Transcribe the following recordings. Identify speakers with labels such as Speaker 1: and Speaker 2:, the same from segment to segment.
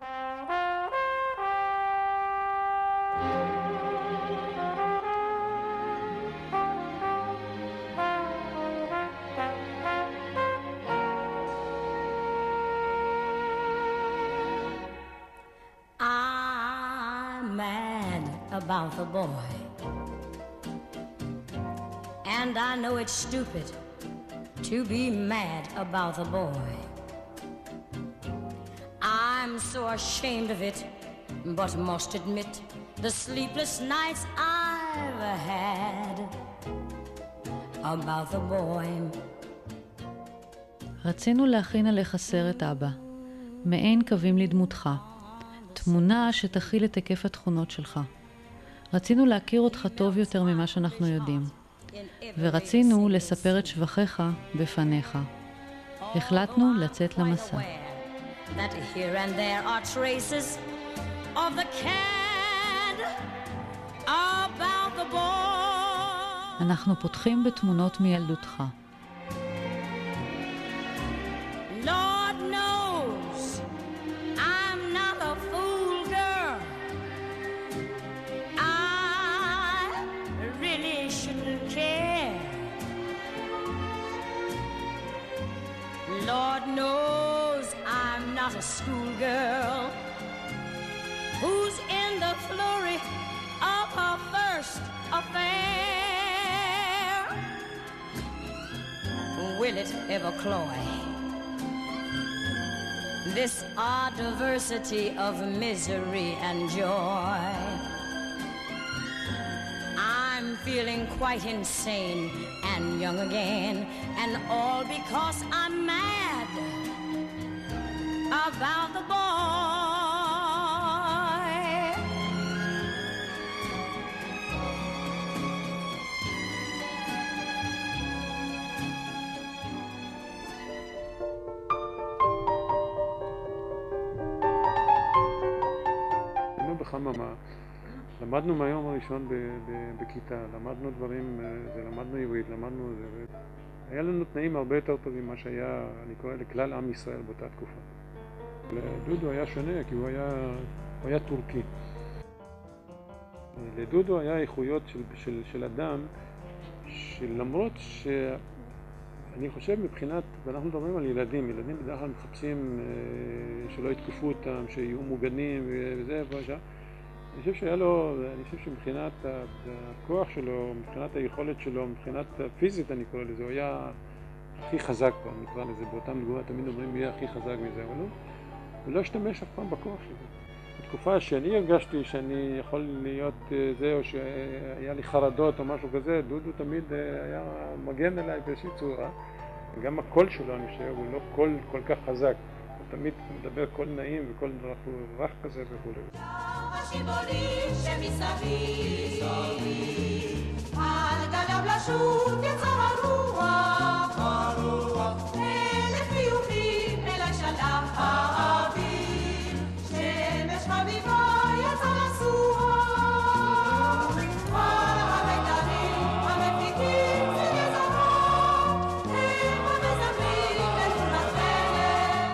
Speaker 1: I'm mad about the boy, and I know it's stupid to be mad about the boy. I'm so ashamed of it, but must admit the sleepless nights I've had about the boy.
Speaker 2: רצינו להכין עליך סרט אבא, מעין קווים לדמותך, תמונה שתכיל את היקף התכונות שלך. רצינו להכיר אותך טוב יותר ממה שאנחנו יודעים, ורצינו לספר את שבחיך בפניך. החלטנו לצאת למסע.
Speaker 1: That here and there are traces of the cad about the boy.
Speaker 2: אנחנו פותחים בתמונות מילדותך.
Speaker 1: Lord knows I'm not a fool girl. I really shouldn't care. Lord knows I'm not a schoolgirl who's in the flurry of her first affair. Will it ever cloy this odd diversity of misery and joy? I'm feeling quite insane and young again, and all because I'm mad about the boy.
Speaker 3: היינו בחממה, למדנו מהיום הראשון בכיתה, למדנו דברים, למדנו עברית, למדנו זה. היה לנו תנאים הרבה יותר טובים ממה שהיה, אני קורא לכלל עם ישראל באותה תקופה. לדודו היה שונה, כי הוא היה טורקי. לדודו היה איכויות של אדם, שלמרות שאני חושב מבחינת, ואנחנו מדברים על ילדים, ילדים בדרך כלל מחפשים שלא יתקפו אותם, שיהיו מוגנים וזה, אני חושב שהיה לו, אני חושב שמבחינת הכוח שלו, מבחינת היכולת שלו, מבחינת הפיזית אני קורא לזה, הוא היה הכי חזק פה, נקרא לזה, באותם תגובה תמיד אומרים יהיה הכי חזק מזה, אבל הוא לא השתמש אף פעם בכוח שלו. בתקופה שאני הרגשתי שאני יכול להיות זה, או שהיה לי חרדות או משהו כזה, דודו תמיד היה מגן אליי באיזושהי צורה. גם הקול שלו, אני חושב, הוא לא קול כל כך חזק. הוא תמיד מדבר קול נעים וקול רך כזה וכו'.
Speaker 4: השיבולים שמסביב, על גליו לשוט יצא הרוח, אלף חיוכים אל השלח האוויר, שמש חביבה יצא לסוח, המיתרים המפיקים צלילי זהב, הם המזמרים לתמונתכם.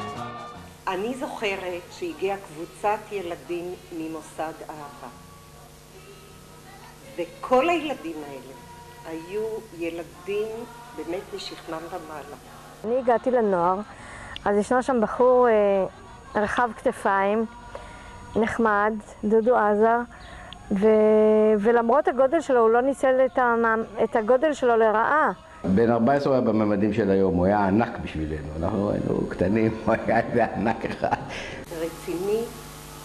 Speaker 4: אני זוכרת שהגיעה קבוצת ילדים ממוסד אהבה, וכל הילדים האלה היו ילדים באמת משכמם ומעלה.
Speaker 5: אני הגעתי לנוער, אז ישנו שם בחור רחב כתפיים, נחמד, דודו עזר, ולמרות הגודל שלו הוא לא ניצל את הגודל שלו לרעה.
Speaker 6: בן 14 היה בממדים של היום, הוא היה ענק בשבילנו, אנחנו היינו קטנים, הוא היה איזה ענק אחד.
Speaker 4: רציני,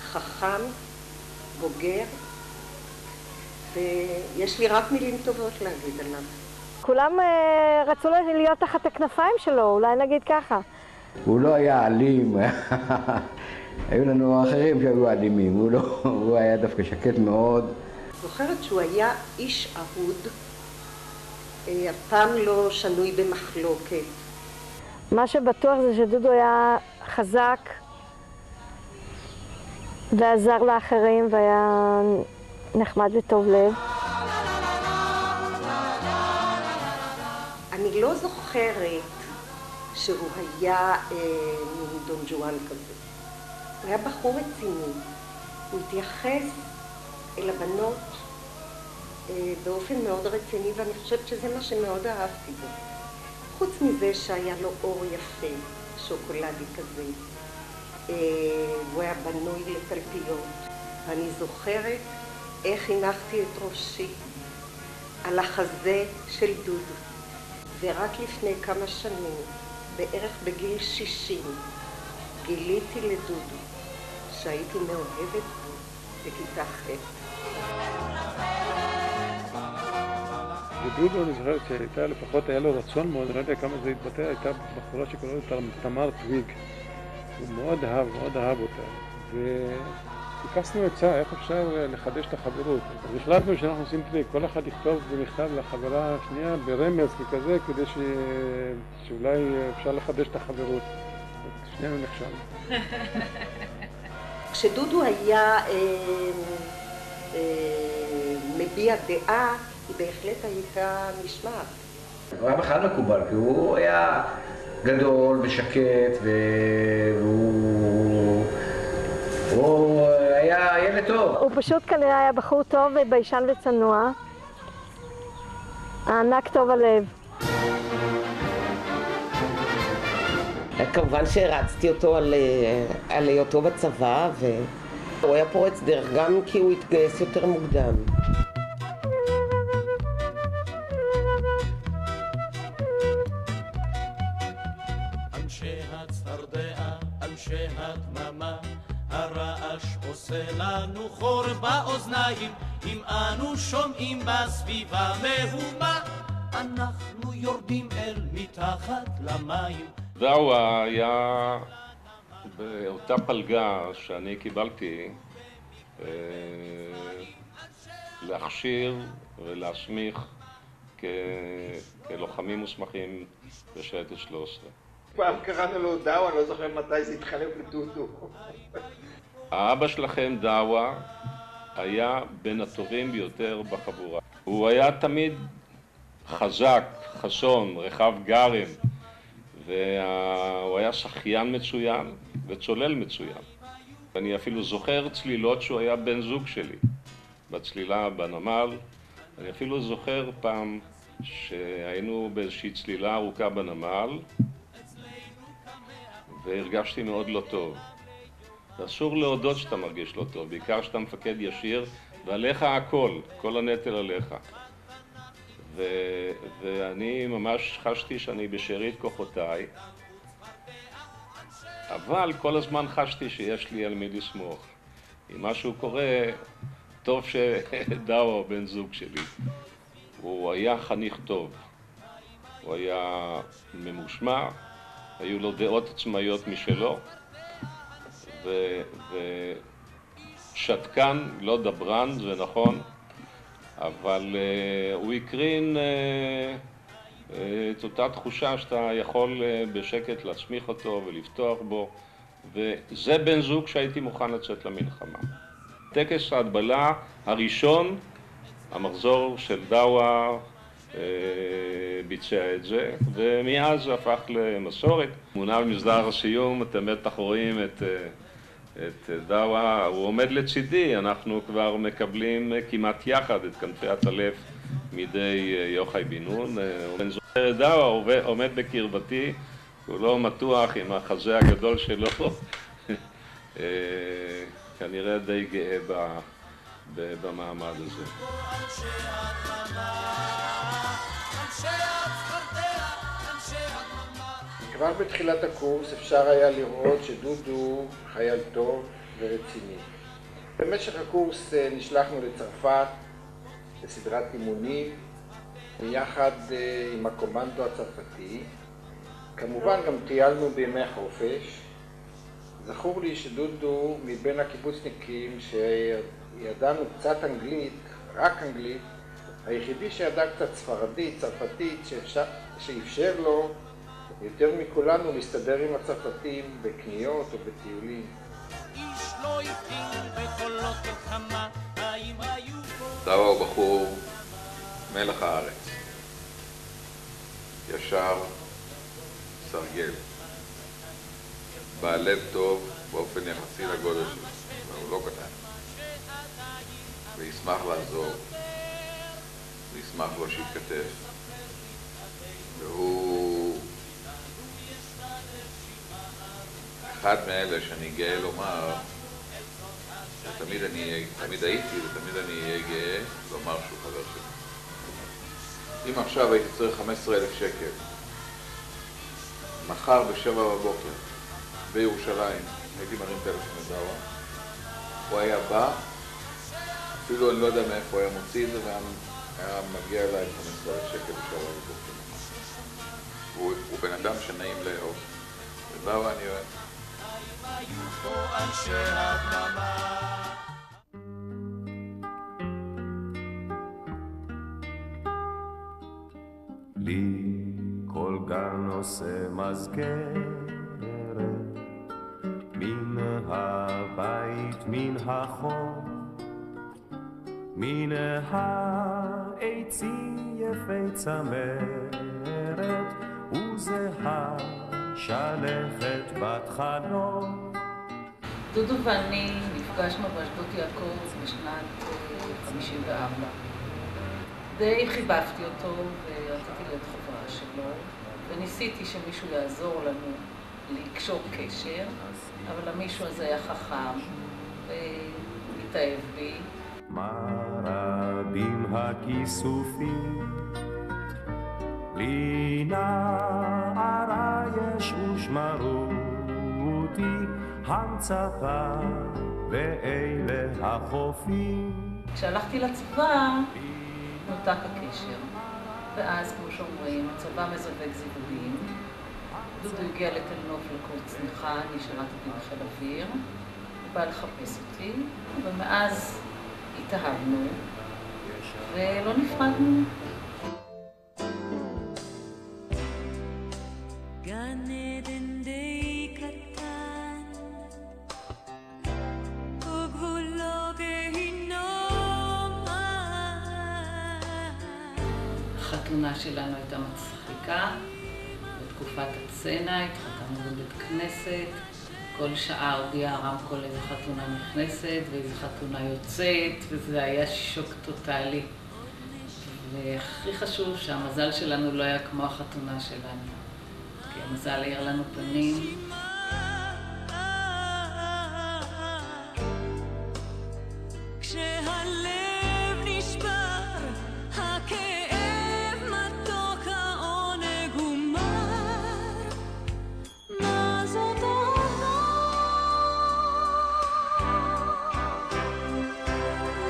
Speaker 4: חכם, בוגר, ויש לי רק מילים טובות להגיד עליו.
Speaker 5: כולם רצו להיות תחת הכנפיים שלו, אולי נגיד ככה.
Speaker 6: הוא לא היה אלים, היו לנו אחרים שהיו אלימים, הוא היה דווקא שקט מאוד.
Speaker 4: זוכרת שהוא היה איש אהוד, אף פעם לא שנוי במחלוקת.
Speaker 5: מה שבטוח זה שדודו היה חזק ועזר לאחרים והיה נחמד וטוב לב.
Speaker 4: אני לא זוכרת שהוא היה מין דון ג'ואן כזה. הוא היה בחור רציני. הוא התייחס אל הבנות באופן מאוד רציני, ואני חושבת שזה מה שמאוד אהבתי בו. חוץ מזה שהיה לו אור יפה, שוקולדי כזה. הוא היה בנוי לתלפיות. ואני זוכרת איך הנחתי את ראשי על החזה של דודו. ורק לפני כמה שנים, בערך בגיל 60, גיליתי לדודו שהייתי מאוהבת בו בכיתה ח'.
Speaker 3: ודודו, אני זוכר שהייתה, לפחות היה לו רצון מאוד, אני לא יודע כמה זה התבטא, הייתה בחורה שקוראים אותה תמר טוויג. הוא מאוד אהב אותה. וביקשנו עצה, איך אפשר לחדש את החברות. אז החלטנו שאנחנו עושים טריק, כל אחד יכתוב במכתב לחברה השנייה ברמז ככזה, כדי שאולי אפשר לחדש את החברות. שנינו נכשלנו.
Speaker 4: כשדודו היה מביע דעה, היא בהחלט הייתה נשמעת.
Speaker 6: הוא היה בכלל מקובל, כי הוא היה גדול ושקט, והוא היה ילד טוב.
Speaker 5: הוא פשוט כנראה היה בחור טוב וביישן וצנוע. הענק טוב הלב.
Speaker 7: כמובן שהרצתי אותו על היותו בצבא, והוא היה פורץ דרך גם כי הוא התגייס יותר מוקדם.
Speaker 8: אנשי הצפרדע, אנשי הדממה, הרעש עושה לנו חור באוזניים, אם אנו שומעים בסביבה מהומה, אנחנו יורדים אל מתחת למים.
Speaker 9: דאווה היה באותה פלגה שאני קיבלתי להכשיר ולהסמיך כלוחמים מוסמכים בשייטת 13.
Speaker 10: פעם קראנו לו דאווה, אני לא זוכר מתי זה התחלף לדודו.
Speaker 9: האבא שלכם, דאווה, היה בין הטובים ביותר בחבורה. הוא היה תמיד חזק, חסון, רחב גרם. והוא היה שחיין מצוין וצולל מצוין. אני אפילו זוכר צלילות שהוא היה בן זוג שלי בצלילה בנמל. אני אפילו זוכר פעם שהיינו באיזושהי צלילה ארוכה בנמל והרגשתי מאוד לא טוב. אסור להודות שאתה מרגיש לא טוב, בעיקר שאתה מפקד ישיר ועליך הכל, כל הנטל עליך. ואני ממש חשתי שאני בשארית כוחותיי, אבל כל הזמן חשתי שיש לי על מי לסמוך. אם משהו קורה, טוב שדאווה בן זוג שלי. הוא היה חניך טוב, הוא היה ממושמע, היו לו דעות עצמאיות משלו, ושתקן, לא דברן, זה נכון, אבל הוא הקרין את אותה תחושה שאתה יכול בשקט להצמיח אותו ולפתוח בו, וזה בן זוג שהייתי מוכן לצאת למלחמה. טקס ההדבלה הראשון, המחזור של דאווה ביצע את זה, ומאז זה הפך למסורת. תמונה במסדר הסיום, אתם בטח רואים את דאווה, הוא עומד לצידי, אנחנו כבר מקבלים כמעט יחד את כנפי הטלף מידי יוחאי בן נון. אני זוכר את דאווה, עומד בקרבתי, הוא לא מתוח עם החזה הגדול שלו, כנראה די גאה במעמד הזה.
Speaker 10: כבר בתחילת הקורס אפשר היה לראות שדודו חייל טוב ורציני. במשך הקורס נשלחנו לצרפת לסדרת אימונים ביחד עם הקומנדו הצרפתי. כמובן גם טיילנו בימי החופש. זכור לי שדודו מבין הקיבוצניקים שידענו קצת אנגלית, רק אנגלית, היחידי שידע קצת ספרדית, צרפתית, שאפשר לו יותר מכולנו להסתדר עם הצרפתים בקניות או בטיולים.
Speaker 11: דאווה הוא בחור מלח הארץ, ישר, סרגל, בעל לב טוב, באופן יחסי לגודל שלו, הוא לא קטן. וישמח לעזור, וישמח לו שיתכתב. והוא אחד מאלה שאני גאה לומר, שתמיד הייתי ותמיד אני אהיה גאה לומר שהוא חבר שלי. אם עכשיו הייתי צריך 15,000 שקל, מחר ב7 בבוקר בירושלים, הייתי מרים טלפון לדאווה, הוא היה בא, אפילו אני לא יודע מאיפה הוא היה מוציא את זה, והיה מגיע אליי 15,000 שקל ב7 בבוקר. הוא בן אדם שנעים לאהוב, ודאווה אני אוהב.
Speaker 12: לי כל גן עושה מזכרת מן הבית, מן החור, מן העצים יפי צמרת וזהה שלכת בת חלום.
Speaker 2: דודו ואני נפגשנו באשדות יעקב בשנת 54. די חיבבתי אותו ורציתי להיות חברה שלו, וניסיתי שמישהו יעזור לנו לקשור קשר, אבל המישהו הזה היה חכם והתאהב בי.
Speaker 12: מה רבים הכיסופים, לי נערה יש ושמרו אותי המצפה ואלה החופים.
Speaker 2: כשהלכתי לצבא נותק הקשר, ואז כמו שאומרים, הצבא מזווק זיווגים. דודו הגיע לתל נוף לקורס צניחה, אני שירתתי בחיל אוויר, הוא בא לחפש אותי, ומאז התאהבנו ולא נפרדנו.
Speaker 1: גן עדן די קטן וגבולו גיהינום.
Speaker 2: החתונה שלנו הייתה מצחיקה. בתקופת הצנע התחתנו בבית כנסת, כל שעה הודיע הרמקול איזה חתונה נכנסת ואיזה חתונה יוצאת, וזה היה שוק טוטלי. והכי חשוב שהמזל שלנו לא היה כמו החתונה שלנו, כי המזל העיר לנו פנים.
Speaker 1: כשהלב נשבר, הכאב מתוק, העונג הוא מר. מה זאת אהבה?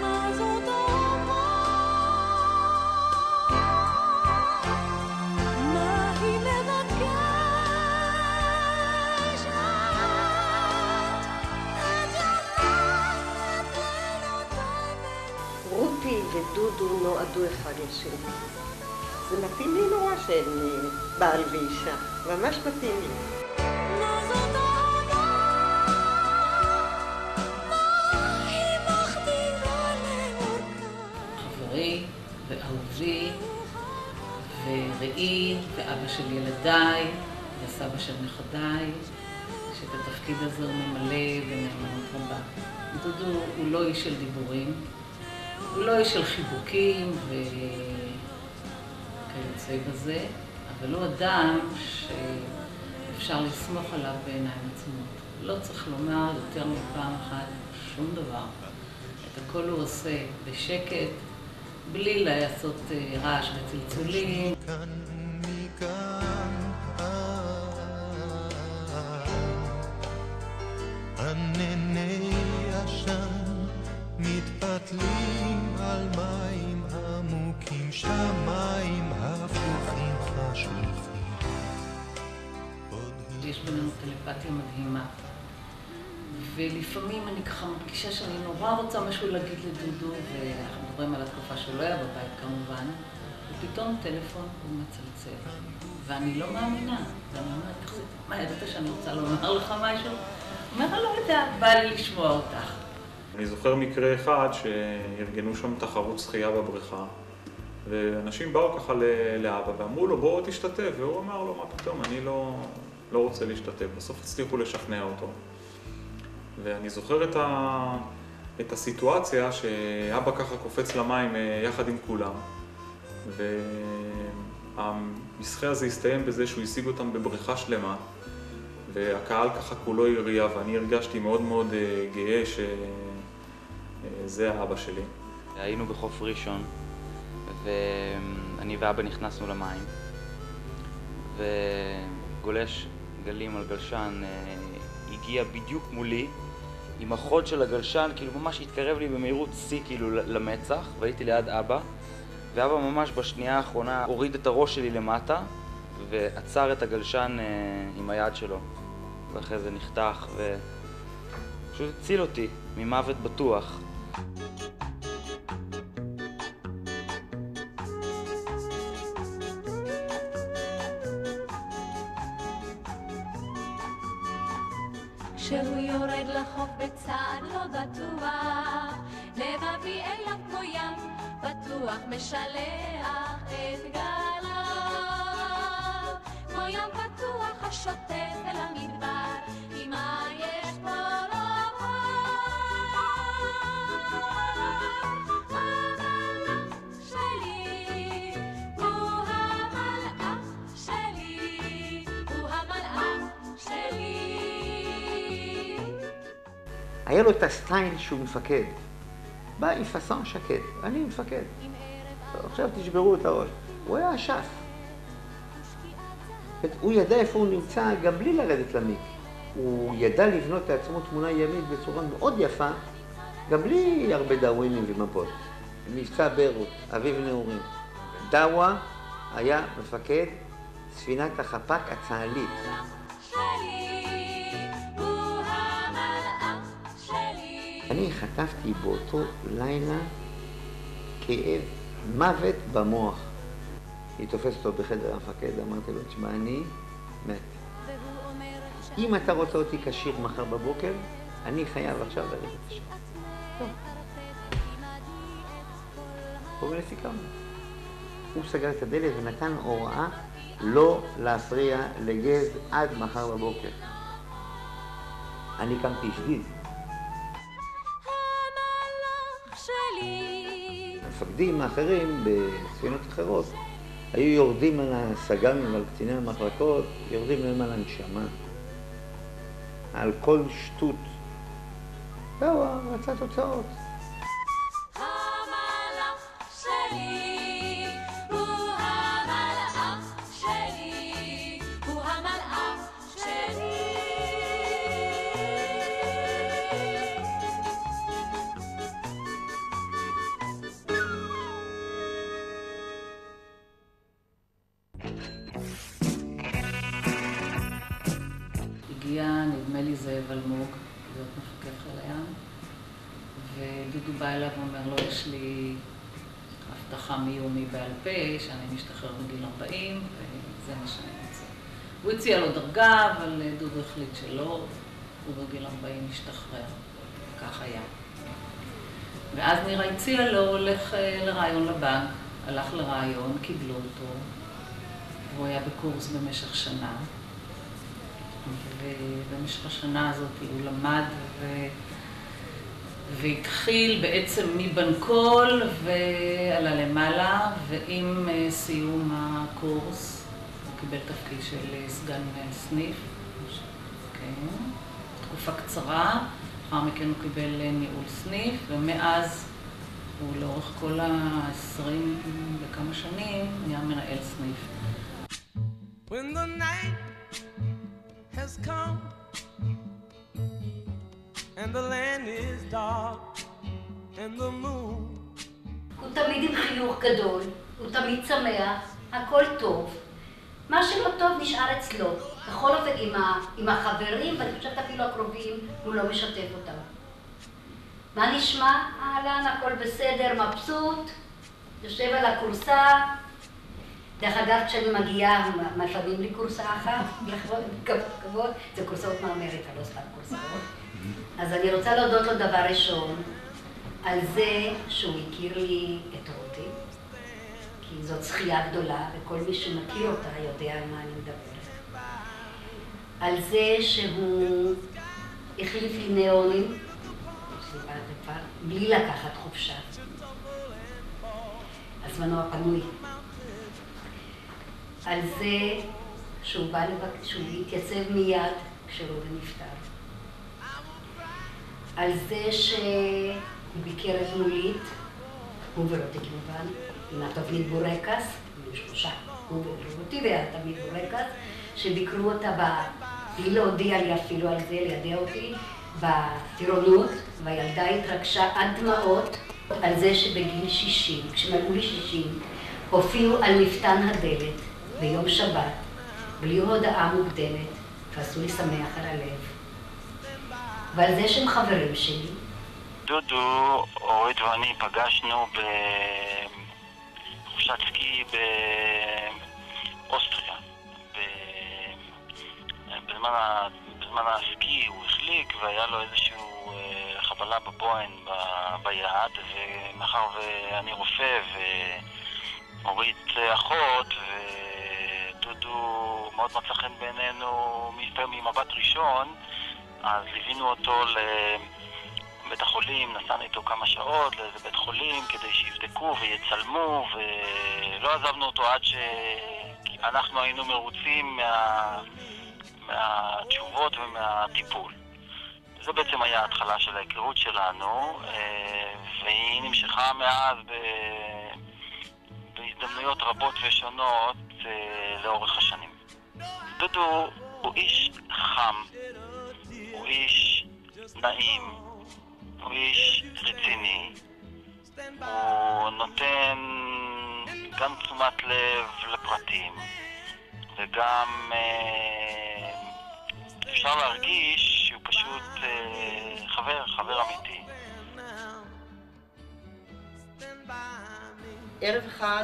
Speaker 1: מה זאת אהבה? מה היא מבקשת?
Speaker 4: רותי ודודו נועדו אחד לשני. זה מתאים לי נורא שהם בעל ואישה, ממש מתאים לי.
Speaker 1: מה זאת אהבה? מה היא מכתיבה לאורכה?
Speaker 2: חברי ואהובי וראי ואבא של ילדיי וסבא של נכדיי, שאת התפקיד הזה הוא ממלא בנאמנות רבה. דודו הוא לא איש של דיבורים, הוא לא איש של חיבוקים וכיוצא בזה, אבל הוא אדם שאפשר לסמוך עליו בעיניים עצמות. לא צריך לומר יותר מפעם אחת שום דבר. את הכל הוא עושה בשקט, בלי לעשות רעש וצלצולים.
Speaker 12: ענני עשן מתפתלים על מים עמוקים, שמיים הפוכים חשוכים.
Speaker 2: יש בינינו טלפתיה מדהימה, ולפעמים אני ככה מרגישה שאני נורא רוצה משהו להגיד לדודו, ואנחנו מדברים על התקופה שהוא לא היה בבית כמובן, ופתאום טלפון הוא מצלצל, ואני לא מאמינה, ואני אומרת, מה, ידעת שאני רוצה לומר לך משהו? הוא אומר, לא יודע, בא לי לשמוע אותך.
Speaker 13: אני זוכר מקרה אחד שארגנו שם תחרות שחייה בבריכה, ואנשים באו ככה לאבא ואמרו לו, בוא תשתתף, והוא אמר לו, מה פתאום, אני לא רוצה להשתתף. בסוף הצליחו לשכנע אותו. ואני זוכר את הסיטואציה שאבא ככה קופץ למים יחד עם כולם, והמשחק הזה הסתיים בזה שהוא השיג אותם בבריכה שלמה, והקהל ככה כולו יריעה, ואני הרגשתי מאוד מאוד גאה שזה האבא שלי.
Speaker 14: היינו בחוף ראשון, ואני ואבא נכנסנו למים, וגולש גלים על גלשן הגיע בדיוק מולי, עם החוד של הגלשן, כאילו ממש התקרב לי במהירות שיא כאילו למצח, והייתי ליד אבא, ואבא ממש בשנייה האחרונה הוריד את הראש שלי למטה, ועצר את הגלשן עם היד שלו, ואחרי זה נחתך, ופשוט הציל אותי ממוות בטוח.
Speaker 1: כשהוא יורד לחוף בצעד לא בטוח, לבבי אליו כמו ים, בטוח משלח את גליו. כמו ים פתוח השוטף אל המדבר, כי מה יש פה לומר? המלאך שלי, הוא המלאך שלי, הוא המלאך שלי.
Speaker 10: היה לו את הסטייל שהוא מפקד. בא עם פאסון שקט, אני מפקד. עכשיו תשברו את הראש. הוא היה אשף. הוא ידע איפה הוא נמצא גם בלי לרדת למיק. הוא ידע לבנות לעצמו תמונה ימית בצורה מאוד יפה, גם בלי הרבה דרווינים ומפות. מבצע ביירות, אביב נעורים. דאווה היה מפקד ספינת החפ"ק הצה"לית. אני חטפתי באותו לילה כאב מוות במוח. היא תופסת אותו בחדר המפקד, אמרתי לו, תשמע, אני מת. אם אתה רוצה אותי כשיר מחר בבוקר, אני חייב עכשיו ללכת לשם. טוב. ולסיכמנו. הוא סגר את הדלת ונתן הוראה לא להפריע לגז עד מחר בבוקר. אני קמתי שדיד. המפקדים האחרים בספינות אחרות היו יורדים על הסג"מים ועל קציני המחלקות, יורדים להם על הנשמה, על כל שטות. זהו, רצה תוצאות.
Speaker 2: הגיע, נדמה לי זאב אלמוג, להיות מפקד חיל הים, ודודו בא אליו ואומר לו, יש לי הבטחה מיומי בעל פה, שאני משתחרר בגיל 40, וזה מה שאני רוצה. הוא הציע לו דרגה, אבל דודו החליט שלא, הוא בגיל 40 משתחרר, כך היה. ואז נירה הציע לו, הולך לרעיון לבנק, הלך לרעיון, קיבלו אותו, והוא היה בקורס במשך שנה. ובמשך השנה הזאת הוא למד והתחיל בעצם מבנקול ועלה למעלה, ועם סיום הקורס הוא קיבל תפקיד של סגן סניף, כן, תקופה קצרה, אחר מכן הוא קיבל ניהול סניף, ומאז הוא לאורך כל ה-20 וכמה שנים נהיה מנהל סניף.
Speaker 8: When the night has come and the land is dark and the moon.
Speaker 15: הוא תמיד עם חיוך גדול, הוא תמיד שמח, הכל טוב. מה שלא טוב נשאר אצלו. בכל אופן עם החברים, ואני חושבת אפילו הקרובים, הוא לא משתף אותם. מה נשמע? אהלן, הכל בסדר, מבסוט, יושב על הקורסה. דרך אגב, כשאני מגיעה, מפעמים לי קורסה אחת, כבוד, זה קורסאות מאמריקה, לא סתם קורסאות. אז אני רוצה להודות לו דבר ראשון, על זה שהוא הכיר לי את רותי, כי זאת זכייה גדולה, וכל מי שמכיר אותה יודע על מה אני מדברת. על זה שהוא החליף לי ניאונים, בלי לקחת חופשה. הזמנו הפנוי. על זה שהוא התייצב מיד כשרובי נפטר. על זה שהוא ביקר את מולית, הוא ורותי כמובן, עם התבנית בורקס, עם שלושה, הוא ורותי והתבנית בורקס, שביקרו אותה בלי להודיע לי אפילו על זה, לידע אותי, בטירונות, והילדה התרגשה עד דמעות על זה שבגיל 60, כשמלאו לי 60, הופיעו על מפתן הדלת ביום שבת, בלי הודעה מוקדמת, ועשו לי שמח על הלב. ועל זה שהם חברים שלי.
Speaker 14: דודו, אורית ואני פגשנו בחופשת סקי באוסטריה. בזמן הסקי הוא החליק והיה לו איזשהו חבלה בבוהן ביד, ומאחר ואני רופא ואורית אחות, ודודו מאוד מצא חן בעינינו ממבט ראשון, אז ליווינו אותו לבית החולים, נסענו איתו כמה שעות לאיזה בית חולים כדי שיבדקו ויצלמו, ולא עזבנו אותו עד שאנחנו היינו מרוצים מהתשובות ומהטיפול. זו בעצם היה ההתחלה של ההיכרות שלנו, והיא נמשכה מאז בהזדמנויות רבות ושונות לאורך השנים. דודו הוא איש חם, הוא איש נעים, הוא איש רציני, הוא נותן גם תשומת לב לפרטים, וגם אפשר להרגיש שהוא פשוט חבר אמיתי.
Speaker 16: ערב אחד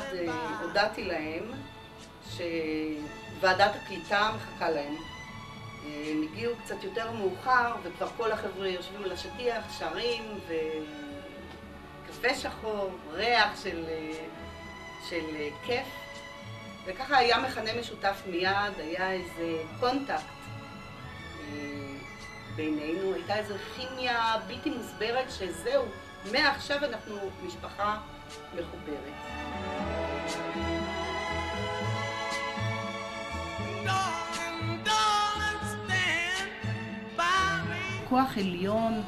Speaker 16: הודעתי להם שוועדת הקליטה מחכה להם. הם הגיעו קצת יותר מאוחר וכבר כל החבר'ה יושבים על השטיח, שרים וקפה שחור, ריח של כיף. וככה היה מכנה משותף מיד, היה איזה קונטקט בינינו, הייתה איזו כימיה בלתי מוסברת שזהו, מעכשיו אנחנו משפחה מחוברת. כוח עליון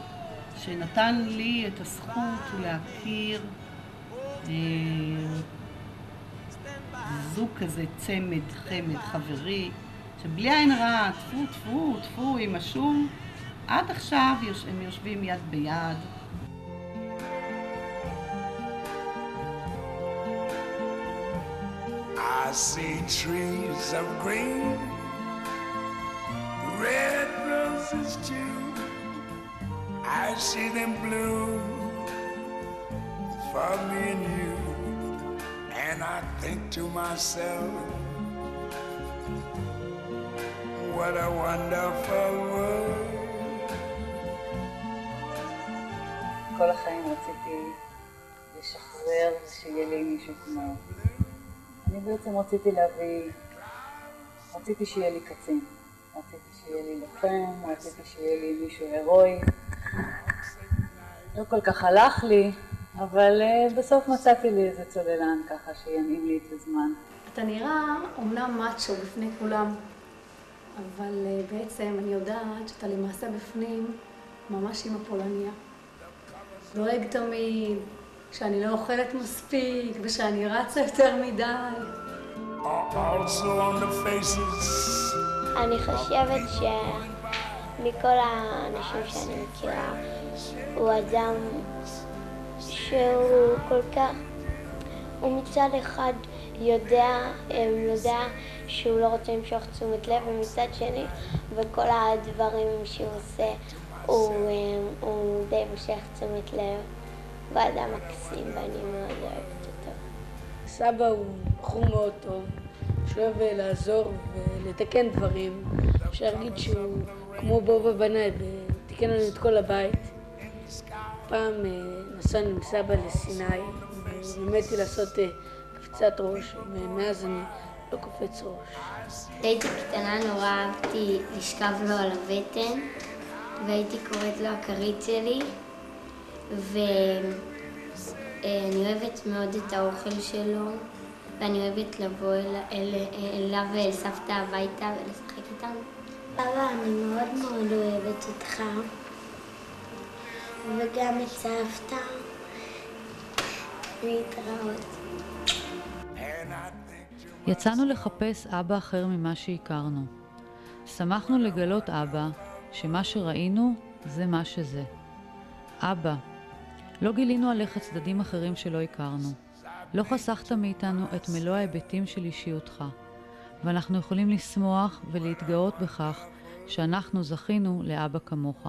Speaker 16: שנתן לי את הזכות להכיר זוג כזה, צמד, חמד, חברי, שבלי עין רע, טפו עם השום, עד עכשיו הם יושבים יד ביד.
Speaker 8: I see trees of green, red roses too. I see them bloom for me and you. And I think to myself, what a wonderful world.
Speaker 16: כל החיים רציתי לשחרר ושיהיה לי מישהו כמו. אני בעצם רציתי שיהיה לי קצין. רציתי שיהיה לי לוחם, רציתי שיהיה לי מישהו הירואי. לא כל כך הלך לי, אבל בסוף מצאתי לי איזה צוללן ככה שינעים לי את הזמן.
Speaker 17: אתה נראה אומנם מאצ'ו בפני כולם, אבל בעצם אני יודעת שאתה למעשה בפנים ממש עם הפולניה. דואג תמיד, שאני לא אוכלת מספיק ושאני רצה יותר מדי.
Speaker 18: אני חושבת שמכל האנשים שאני מכירה, הוא אדם שהוא כל כך, הוא מצד אחד יודע שהוא לא רוצה למשוך תשומת לב, ומצד שני, וכל הדברים שהוא עושה, הוא די מושך תשומת לב, ואדם מקסים ואני מאוד אוהבת אותו.
Speaker 19: סבא הוא בחור מאוד טוב, שאוהב לעזור ולתקן דברים. אפשר להגיד שהוא כמו בובה בנאי, תיקן לנו את כל הבית. פעם נסענו עם סבא לסיני, ולמדתי לעשות קפיצת ראש, ומאז אני לא קופץ ראש.
Speaker 18: הייתי קטנה, נורא אהבתי לשכב לו על הבטן, והייתי קוראת לו הכרית שלי, ואני אוהבת מאוד את האוכל שלו, ואני אוהבת לבוא אליו ואל סבתא הביתה ולשחק איתם. אבא, אני מאוד מאוד אוהבת אותך, וגם את סבתא. להתראות.
Speaker 2: יצאנו לחפש אבא אחר ממה שהכרנו. שמחנו לגלות אבא שמה שראינו זה מה שזה. אבא, לא גילינו עליך צדדים אחרים שלא הכרנו. לא חסכת מאיתנו את מלוא ההיבטים של אישיותך, ואנחנו יכולים לשמוח ולהתגאות בכך שאנחנו זכינו לאבא כמוך.